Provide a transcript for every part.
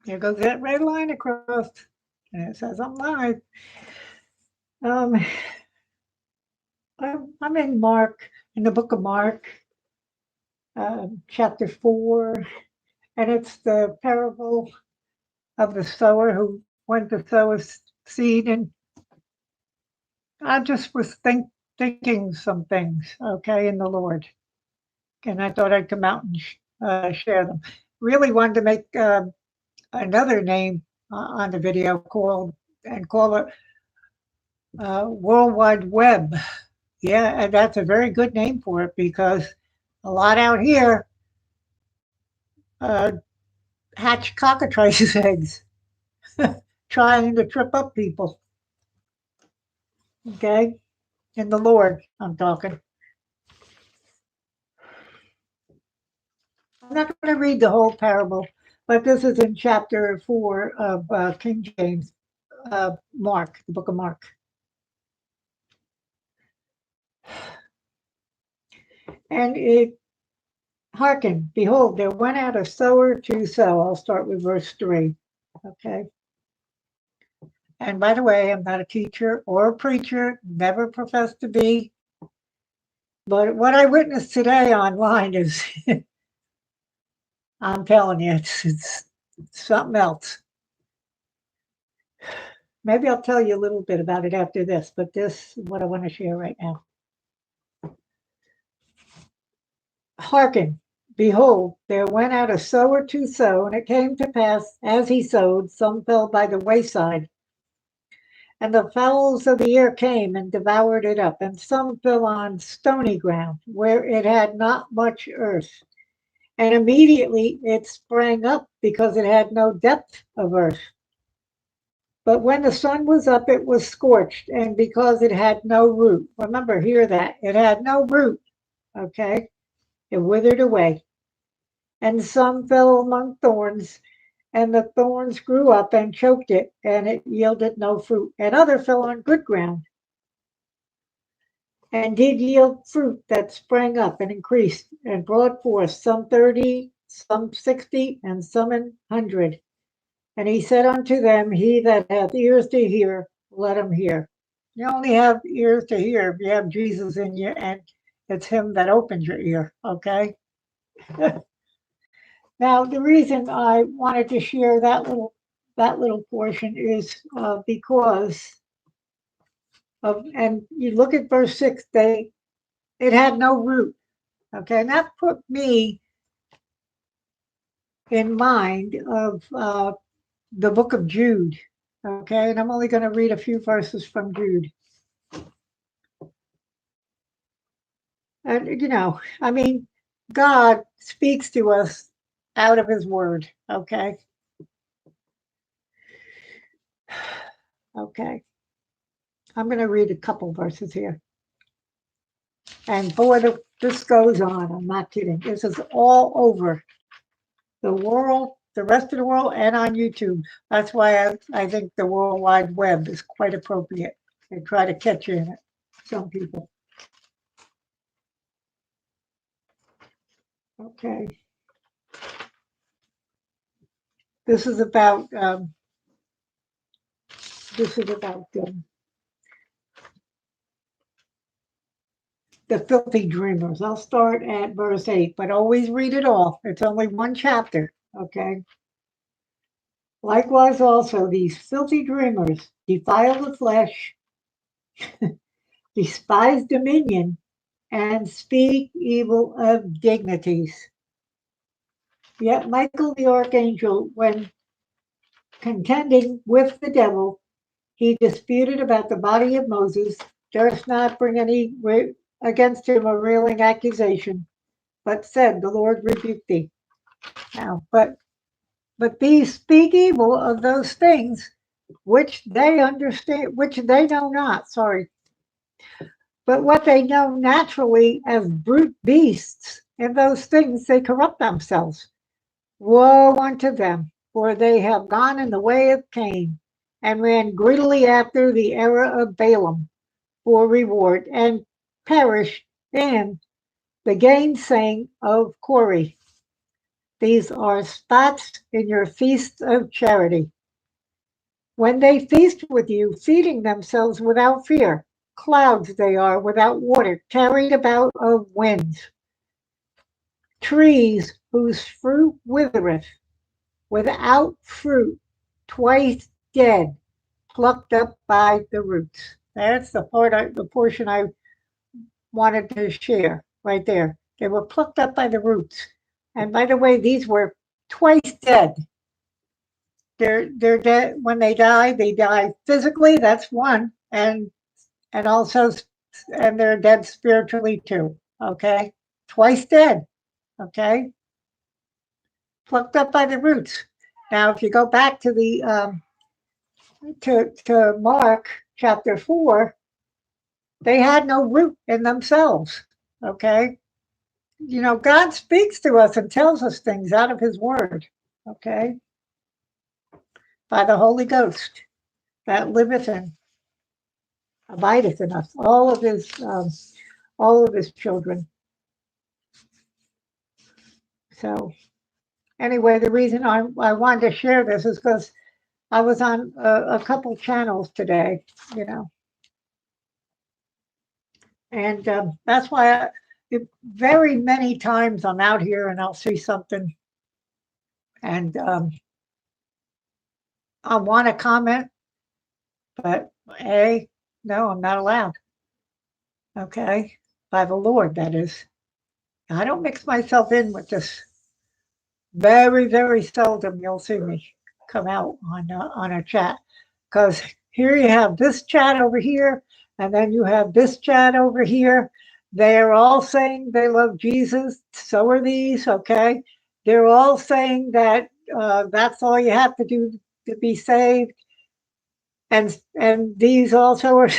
There goes that red line across, and it says I'm live. Um, I'm in Mark, in the book of Mark, chapter 4, and it's the parable of the sower who went to sow his seed. And I just was thinking some things, okay, in the Lord. And I thought I'd come out and share them. Really wanted to make another name on the video call it World Wide Web. Yeah, and that's a very good name for it because a lot out here uh, hatch cockatrices' eggs, trying to trip up people. Okay, in the Lord, I'm talking. I'm not going to read the whole parable, but this is in chapter 4 of King James, Mark, the book of Mark. And it hearken, behold, there went out a sower to sow. I'll start with verse 3. Okay. And by the way, I'm not a teacher or a preacher, never professed to be. But what I witnessed today online is, I'm telling you, it's something else. Maybe I'll tell you a little bit about it after this, but this is what I want to share right now. Hearken, behold, there went out a sower to sow, and it came to pass, as he sowed, some fell by the wayside, and the fowls of the air came and devoured it up, and some fell on stony ground, where it had not much earth. And immediately it sprang up, because it had no depth of earth. But when the sun was up, it was scorched, and because it had no root. Remember, hear that. It had no root, okay? It withered away. And some fell among thorns, and the thorns grew up and choked it, and it yielded no fruit. And other fell on good ground, and did yield fruit that sprang up and increased, and brought forth some 30, some 60, and some 100. And he said unto them, he that hath ears to hear, let him hear. You only have ears to hear if you have Jesus in you, and it's him that opens your ear, okay? Now, the reason I wanted to share that little portion is because of, and you look at verse 6, it had no root, okay? And that put me in mind of the book of Jude, okay? And I'm only going to read a few verses from Jude. And, I mean, God speaks to us out of his word, okay? Okay. I'm going to read a couple verses here. And boy, this goes on. I'm not kidding. This is all over the world, the rest of the world, and on YouTube. That's why I think the World Wide Web is quite appropriate. They try to catch you in it, some people. Okay. This is about the filthy dreamers. I'll start at verse 8, but always read it all. It's only one chapter, okay? Likewise also these filthy dreamers defile the flesh, despise dominion, and speak evil of dignities. Yet Michael the archangel, when contending with the devil, he disputed about the body of Moses, durst not bring any against him a railing accusation, but said, the Lord rebuke thee. Now, but these speak evil of those things which they understand, which they know not, but what they know naturally as brute beasts, in those things they corrupt themselves. Woe unto them, for they have gone in the way of Cain, and ran greedily after the error of Balaam for reward, and perished in the gainsaying of Corey. These are spots in your feasts of charity. When they feast with you, feeding themselves without fear, clouds they are without water, carried about of winds, trees whose fruit withereth, without fruit, twice dead, plucked up by the roots. That's the portion I wanted to share right there. They were plucked up by the roots. And by the way, these were twice dead. They're dead when they die physically. That's one, and also and they're dead spiritually too. Okay, twice dead. Okay, plucked up by the roots. Now, if you go back to the to Mark chapter 4, they had no root in themselves. Okay, you know, God speaks to us and tells us things out of His Word. Okay, by the Holy Ghost that liveth and abideth in us, all of His children. So, anyway, the reason I wanted to share this is because I was on a couple channels today, you know, and that's why very many times I'm out here and I'll see something and I want to comment, but no, I'm not allowed. Okay, by the Lord, that is. I don't mix myself in with this. Very, very seldom you'll see me come out on a chat because here you have this chat over here, and then you have this chat over here. They're all saying they love Jesus. So are these. Okay, they're all saying that that's all you have to do to be saved, and these also are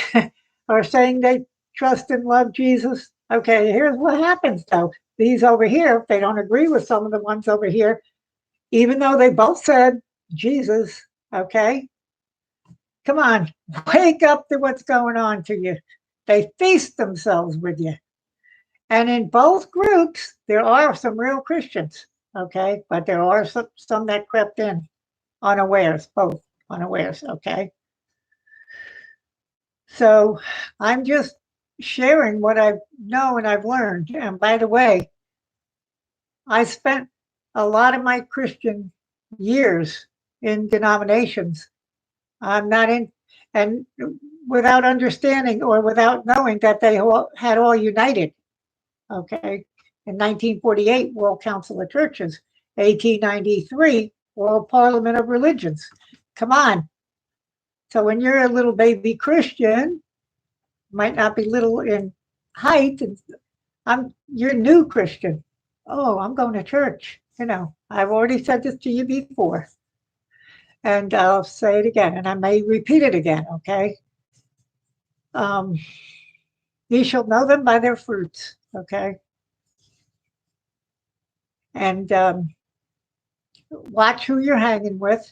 are saying they trust and love Jesus. Okay, here's what happens though. These over here, if they don't agree with some of the ones over here, even though they both said Jesus, okay, come on, wake up to what's going on to you. They feast themselves with you. And in both groups, there are some real Christians, okay, but there are some that crept in unawares, both unawares, okay. So I'm just sharing what I know and I've learned. And by the way, I spent a lot of my Christian years in denominations. I'm not in, and without understanding or without knowing that they had all united. Okay. In 1948, World Council of Churches, 1893, World Parliament of Religions. Come on. So when you're a little baby Christian, might not be little in height, and you're new Christian. Oh, I'm going to church. You know, I've already said this to you before. And I'll say it again, and I may repeat it again, okay? You shall know them by their fruits, okay? And watch who you're hanging with,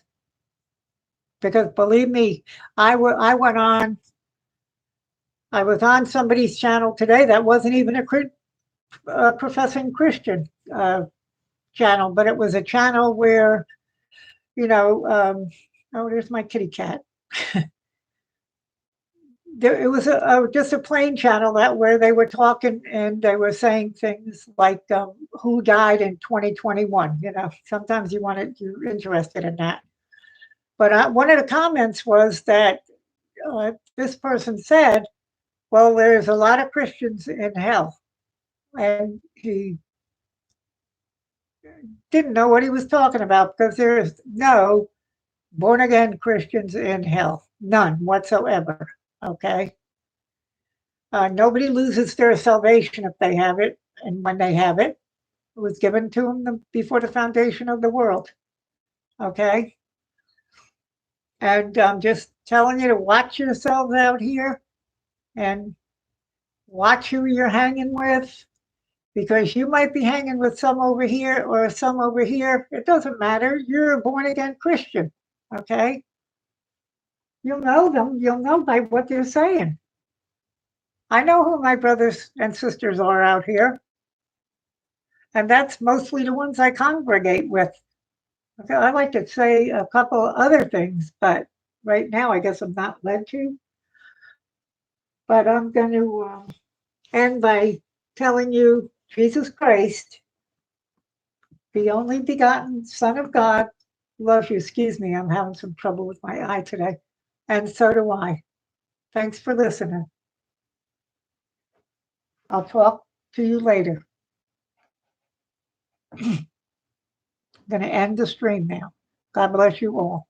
because believe me, I was on somebody's channel today that wasn't even a professing Christian channel, but it was a channel where, you know, oh, there's my kitty cat. It was just a plain channel that where they were talking and they were saying things like who died in 2021. You know, sometimes you're interested in that. But one of the comments was that this person said, well, there's a lot of Christians in hell. And he didn't know what he was talking about because there's no born again Christians in hell. None whatsoever. Okay. Nobody loses their salvation if they have it. And when they have it, it was given to them before the foundation of the world. Okay. And I'm just telling you to watch yourselves out here and watch who you're hanging with, because you might be hanging with some over here or some over here. It doesn't matter. You're a born again Christian. Okay. You'll know them. You'll know by what they're saying. I know who my brothers and sisters are out here. And that's mostly the ones I congregate with. Okay, I like to say a couple other things, but right now I guess I'm not led to. But I'm going to end by telling you Jesus Christ, the only begotten Son of God, loves you. Excuse me, I'm having some trouble with my eye today. And so do I. Thanks for listening. I'll talk to you later. I'm going to end the stream now. God bless you all.